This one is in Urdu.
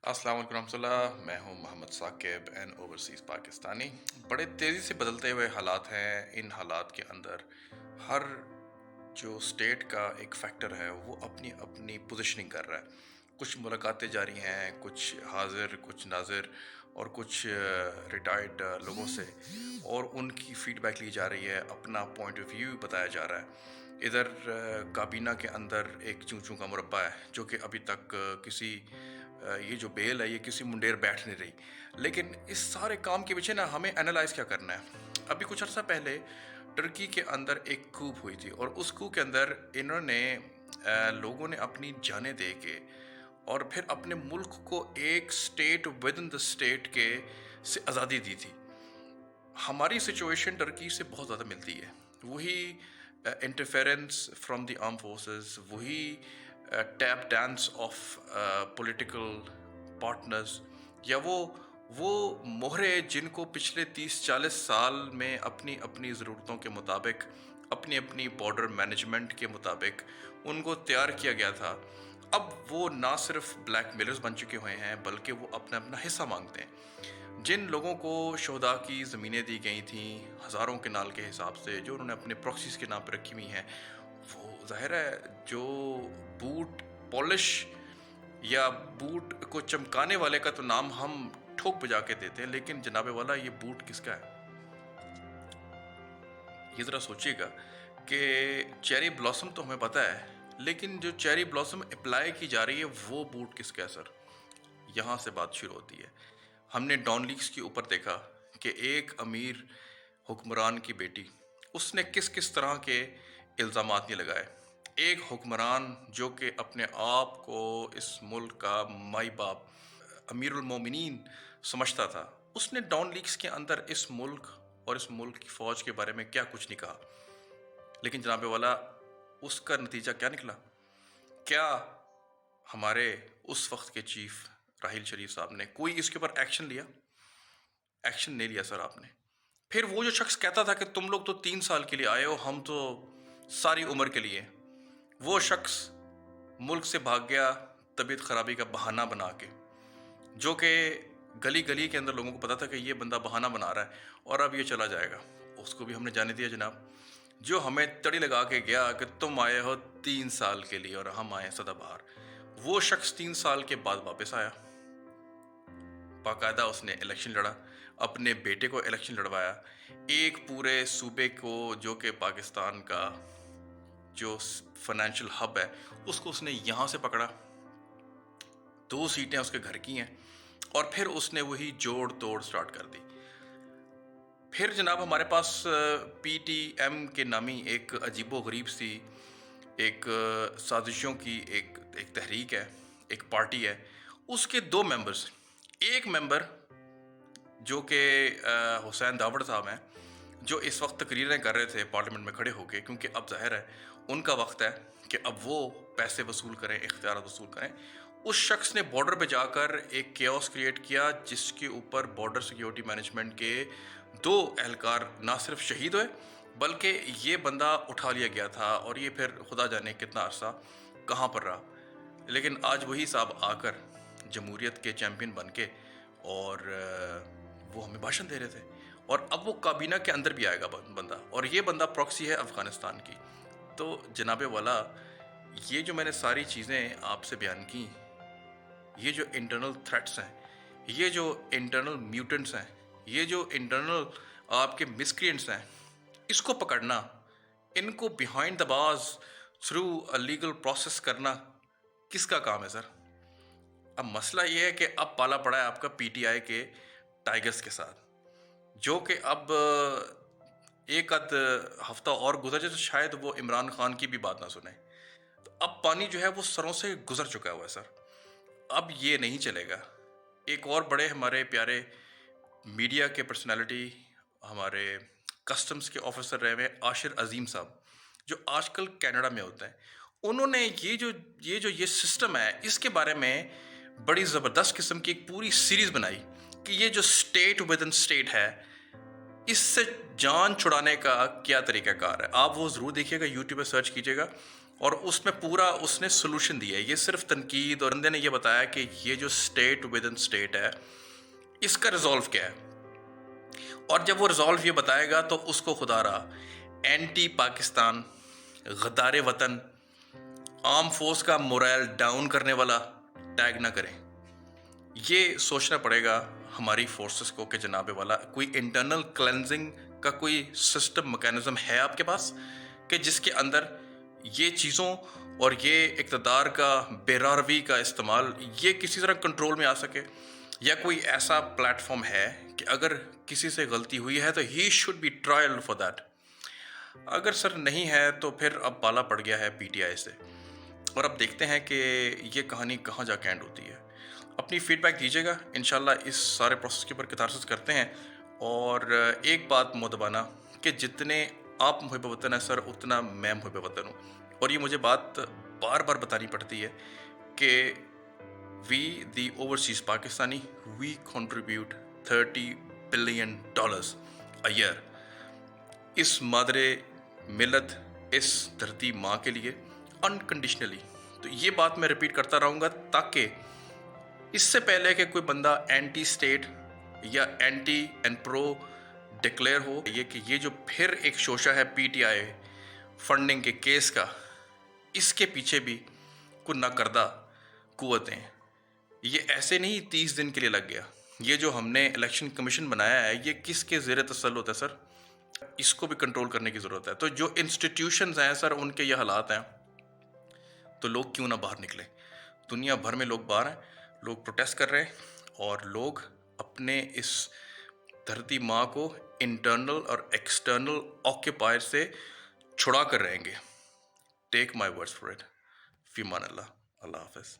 السلام علیکم ورحمۃ اللہ، میں ہوں محمد ثاقب این اوورسیز پاکستانی۔ بڑے تیزی سے بدلتے ہوئے حالات ہیں۔ ان حالات کے اندر ہر جو اسٹیٹ کا ایک فیکٹر ہے وہ اپنی اپنی پوزیشننگ کر رہا ہے۔ کچھ ملاقاتیں جاری ہیں، کچھ حاضر، کچھ ناظر اور کچھ ریٹائرڈ لوگوں سے، اور ان کی فیڈ بیک لی جا رہی ہے، اپنا پوائنٹ آف ویو بتایا جا رہا ہے۔ ادھر کابینہ کے اندر ایک چوں چوں کا مربع ہے جو کہ ابھی تک کسی یہ جو بیل ہے یہ کسی منڈیر بیٹھ نہیں رہی۔ لیکن اس سارے کام کے پیچھے نا ہمیں انالائز کیا کرنا ہے۔ ابھی کچھ عرصہ پہلے ٹرکی کے اندر ایک کوپ ہوئی تھی، اور اس کوپ کے اندر انہوں نے لوگوں نے اپنی جانیں دے کے اور پھر اپنے ملک کو ایک state with in the state کے سے آزادی دی تھی۔ ہماری سچویشن ٹرکی سے بہت زیادہ ملتی ہے۔ وہی interference from the arm forces, وہی tape dance of political partners, یا وہ مہرے جن کو پچھلے 30-40 سال میں اپنی اپنی ضرورتوں کے مطابق، اپنی اپنی بارڈر مینجمنٹ کے مطابق ان کو تیار کیا گیا تھا، اب وہ نہ صرف بلیک میلرز بن چکے ہوئے ہیں بلکہ وہ اپنا اپنا حصہ مانگتے ہیں۔ جن لوگوں کو شہداء کی زمینیں دی گئی تھیں ہزاروں کنال کے حساب سے، جو انہوں نے اپنے پراکسیز کے نام پہ رکھی ہوئی ہیں، وہ ظاہر ہے جو بوٹ پالش یا بوٹ کو چمکانے والے کا تو نام ہم ٹھوک بجا کے دیتے ہیں، لیکن جناب والا یہ بوٹ کس کا ہے؟ یہ ذرا سوچیے گا کہ چیری بلاسم تو ہمیں پتہ ہے، لیکن جو چیری بلاسم اپلائی کی جا رہی ہے وہ بوٹ کس کا ہے سر؟ یہاں سے بات شروع ہوتی ہے۔ ہم نے ڈان لیکس کے اوپر دیکھا کہ ایک امیر حکمران کی بیٹی، اس نے کس کس طرح کے الزامات نہیں لگائے۔ ایک حکمران جو کہ اپنے آپ کو اس ملک کا مائی باپ، امیر المومنین سمجھتا تھا، اس نے ڈان لیکس کے اندر اس ملک اور اس ملک کی فوج کے بارے میں کیا کچھ نہیں کہا۔ لیکن جناب والا اس کا نتیجہ کیا نکلا؟ کیا ہمارے اس وقت کے چیف راحیل شریف صاحب نے کوئی اس کے اوپر ایکشن لیا؟ ایکشن نہیں لیا سر آپ نے۔ پھر وہ جو شخص کہتا تھا کہ تم لوگ تو 3 سال کے لیے آئے ہو، ہم تو ساری عمر کے لیے، وہ شخص ملک سے بھاگ گیا طبیعت خرابی کا بہانہ بنا کے، جو کہ گلی گلی کے اندر لوگوں کو پتا تھا کہ یہ بندہ بہانہ بنا رہا ہے اور اب یہ چلا جائے گا۔ اس کو بھی ہم نے جانے دیا جناب، جو ہمیں تڑی لگا کے گیا کہ تم آئے ہو 3 سال کے لیے اور ہم آئے سدا بہار۔ وہ شخص 3 سال کے بعد واپس آیا، باقاعدہ اس نے الیکشن لڑا، اپنے بیٹے کو الیکشن لڑوایا، ایک پورے صوبے کو جو کہ پاکستان کا جو فائنینشیل ہب ہے اس کو اس نے یہاں سے پکڑا، 2 سیٹیں اس کے گھر کی ہیں، اور پھر اس نے وہی جوڑ توڑ سٹارٹ کر دی۔ پھر جناب ہمارے پاس پی ٹی ایم کے نامی ایک عجیب و غریب سی ایک سازشوں کی ایک تحریک ہے، ایک پارٹی ہے۔ اس کے 2 ممبرز، ایک ممبر جو کہ حسین داوڑ صاحب ہیں، جو اس وقت تقریریں کر رہے تھے پارلیمنٹ میں کھڑے ہو کے، کیونکہ اب ظاہر ہے ان کا وقت ہے کہ اب وہ پیسے وصول کریں، اختیارات وصول کریں۔ اس شخص نے بارڈر پہ جا کر ایک کیوس کریٹ کیا جس کے اوپر بارڈر سیکیورٹی مینجمنٹ کے 2 اہلکار نہ صرف شہید ہوئے بلکہ یہ بندہ اٹھا لیا گیا تھا، اور یہ پھر خدا جانے کتنا عرصہ کہاں پر رہا۔ لیکن آج وہی صاحب آ کر جمہوریت کے چیمپئن بن کے اور وہ ہمیں بھاشن دے رہے تھے، اور اب وہ کابینہ کے اندر بھی آئے گا بندہ، اور یہ بندہ پراکسی ہے افغانستان کی۔ تو جناب والا یہ جو میں نے ساری چیزیں آپ سے بیان کی، یہ جو انٹرنل تھریٹس ہیں، یہ جو انٹرنل میوٹنٹس ہیں، یہ جو انٹرنل آپ کے مسکرینٹس ہیں، اس کو پکڑنا، ان کو بیہائنڈ دا باز تھرو اے لیگل پروسیس کرنا کس کا کام ہے سر؟ اب مسئلہ یہ ہے کہ اب پالا پڑا ہے آپ کا پی ٹی آئی کے ٹائگرز کے ساتھ، جو کہ اب ایک آدھ ہفتہ اور گزر جائے تو شاید وہ عمران خان کی بھی بات نہ سنیں۔ تو اب پانی جو ہے وہ سروں سے گزر چکا ہوا ہے سر، اب یہ نہیں چلے گا۔ ایک اور بڑے ہمارے پیارے میڈیا کے پرسنالٹی، ہمارے کسٹمز کے آفیسر رہے ہوئے عاشر عظیم صاحب، جو آج کل کینیڈا میں ہوتے ہیں، انہوں نے یہ سسٹم ہے اس کے بارے میں بڑی زبردست قسم کی ایک پوری سیریز بنائی کہ یہ جو سٹیٹ ود ان سٹیٹ ہے، اس سے جان چھڑانے کا کیا طریقہ کار ہے۔ آپ وہ ضرور دیکھیے گا، یوٹیوب پہ سرچ کیجیے گا، اور اس میں پورا اس نے سولوشن دیا ہے. یہ صرف تنقید، اور بندے نے یہ بتایا کہ یہ جو اسٹیٹ ود ان اسٹیٹ ہے اس کا ریزالو کیا ہے. اور جب وہ ریزالو یہ بتائے گا تو اس کو خدا رہا اینٹی پاکستان، غدار وطن، آرم فورس کا مورائل ڈاؤن کرنے والا ٹیگ نہ کریں. یہ سوچنا پڑے گا ہماری فورسز کو کہ جناب والا کوئی انٹرنل کلینزنگ کا کوئی سسٹم میکینزم ہے آپ کے پاس کہ جس کے اندر یہ چیزوں اور یہ اقتدار کا بے روی کا استعمال یہ کسی طرح کنٹرول میں آ سکے، یا کوئی ایسا پلیٹ فارم ہے کہ اگر کسی سے غلطی ہوئی ہے تو ہی should be trial for that. اگر سر نہیں ہے تو پھر اب پالا پڑ گیا ہے پی ٹی آئی سے، اور اب دیکھتے ہیں کہ یہ کہانی کہاں جا کے اینڈ ہوتی ہے. اپنی فیڈ بیک دیجیے گا، انشاءاللہ اس سارے پروسیس کے اوپر کتارسس کرتے ہیں. اور ایک بات مدبانہ کہ جتنے آپ محب وطن ہیں سر اتنا میں محب وطن ہوں، اور یہ مجھے بات بار بار بتانی پڑتی ہے کہ we the overseas Pakistani we contribute $30 billion a year اس مادر ملت، اس دھرتی ماں کے لیے انکنڈیشنلی. تو یہ بات میں ریپیٹ کرتا رہوں گا تاکہ اس سے پہلے کہ کوئی بندہ اینٹی اسٹیٹ یا اینٹی اینڈ پرو ڈکلیئر ہو، یہ کہ یہ جو پھر ایک شوشہ ہے پی ٹی آئی فنڈنگ کے کیس کا، اس کے پیچھے بھی کوئی ناکردہ قوتیں. یہ ایسے نہیں 30 دن کے لیے لگ گیا. یہ جو ہم نے الیکشن کمیشن بنایا ہے یہ کس کے زیر تسلط ہے سر؟ اس کو بھی کنٹرول کرنے کی ضرورت ہے. تو جو انسٹیٹیوشنز ہیں سر ان کے یہ حالات ہیں تو لوگ کیوں نہ باہر نکلیں؟ دنیا بھر میں لوگ باہر ہیں، لوگ پروٹیسٹ کر رہے ہیں، اور لوگ اپنے اس دھرتی ماں کو انٹرنل اور ایکسٹرنل آکیپائر سے چھڑا کر رہیں گے. ٹیک مائی ورڈز فار اٹ. فی امان اللہ. اللہ حافظ.